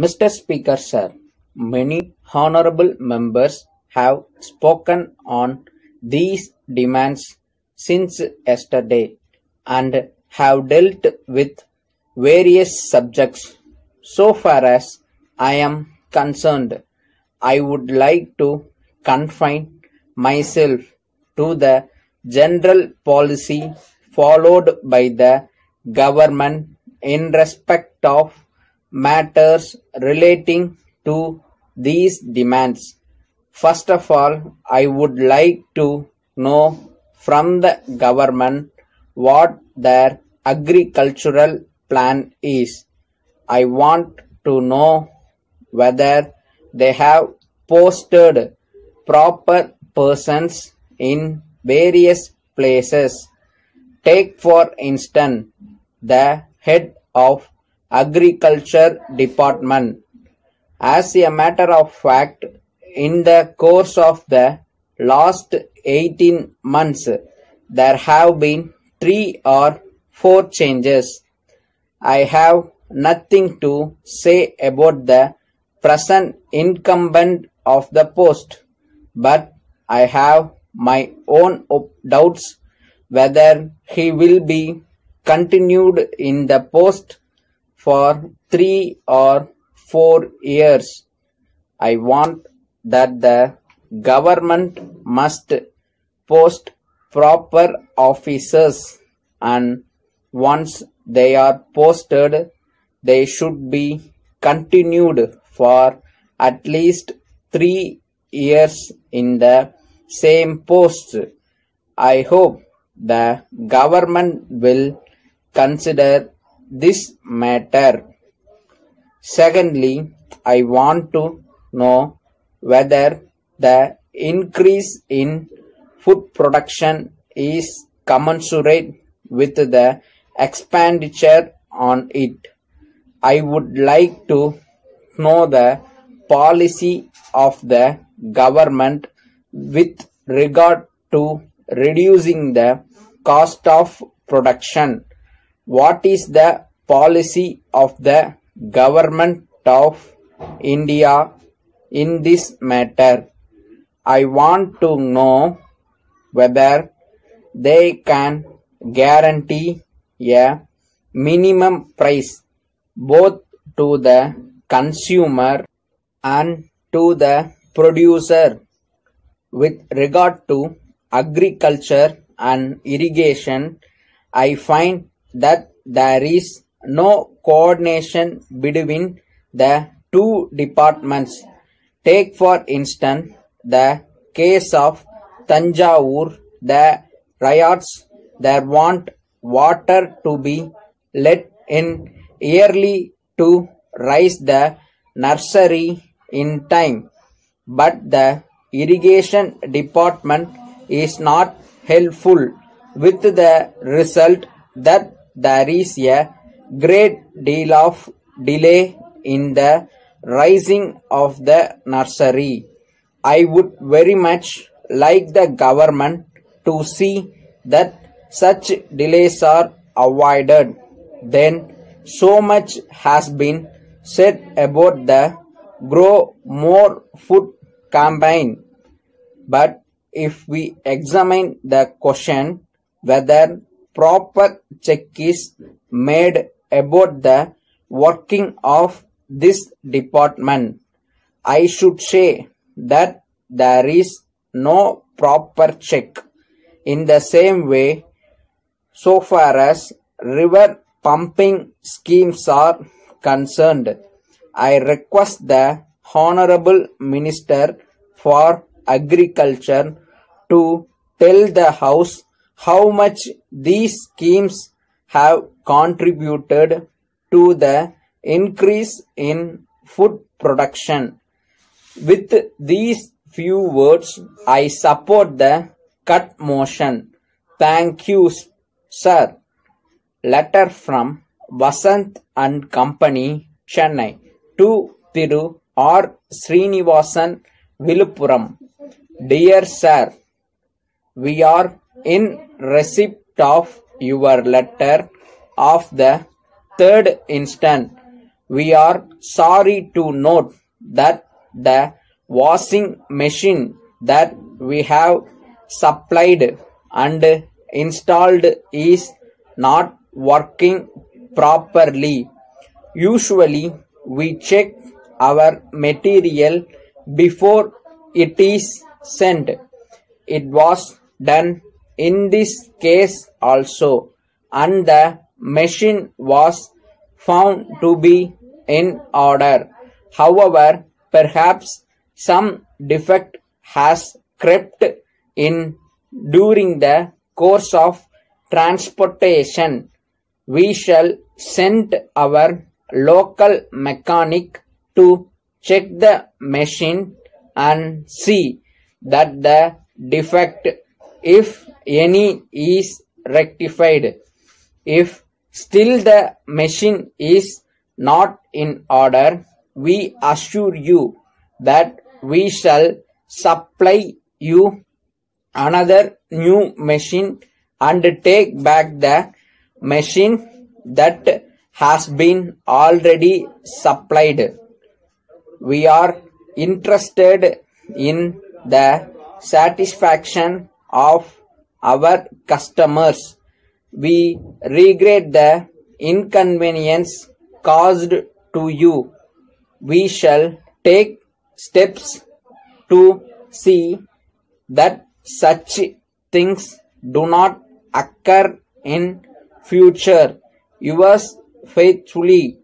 Mr. Speaker, sir, many honorable members have spoken on these demands since yesterday and have dealt with various subjects. So far as I am concerned, I would like to confine myself to the general policy followed by the government in respect of matters relating to these demands. First of all, I would like to know from the government what their agricultural plan is. I want to know whether they have posted proper persons in various places. Take for instance the head of agriculture department. As a matter of fact, in the course of the last 18 months, there have been 3 or 4 changes. I have nothing to say about the present incumbent of the post, but I have my own doubts whether he will be continued in the post for 3 or 4 years. I want that the government must post proper officers, and once they are posted, they should be continued for at least 3 years in the same post. I hope the government will consider this matter. Secondly, I want to know whether the increase in food production is commensurate with the expenditure on it. I would like to know the policy of the government with regard to reducing the cost of production. What is the policy of the government of India in this matter? I want to know whether they can guarantee a minimum price both to the consumer and to the producer. With regard to agriculture and irrigation, I find that there is no coordination between the two departments. Take for instance the case of Tanjavur. The riots there want water to be let in yearly to raise the nursery in time, but the irrigation department is not helpful, with the result that there is a great deal of delay in the rising of the nursery. I would very much like the government to see that such delays are avoided. Then so much has been said about the Grow More Food campaign, but if we examine the question whether proper check is made about the working of this department, I should say that there is no proper check. In the same way, so far as river pumping schemes are concerned, I request the Honorable Minister for Agriculture to tell the House how much these schemes have contributed to the increase in food production. With these few words, I support the cut motion. Thank you, sir. Letter from Vasant and Company, Chennai, to Thiru R. Srinivasan, Viluppuram. Dear Sir, we are in receipt of your letter of the 3rd instant We are sorry to note that the washing machine that we have supplied and installed is not working properly. Usually, we check our material before it is sent. It was done in this case also, and the machine was found to be in order. However, perhaps some defect has crept in during the course of transportation. We shall send our local mechanic to check the machine and see that the defect, if any, is rectified. If still the machine is not in order, we assure you that we shall supply you another new machine and take back the machine that has been already supplied. We are interested in the satisfaction of our customers. We regret the inconvenience caused to you. We shall take steps to see that such things do not occur in future. Yours faithfully,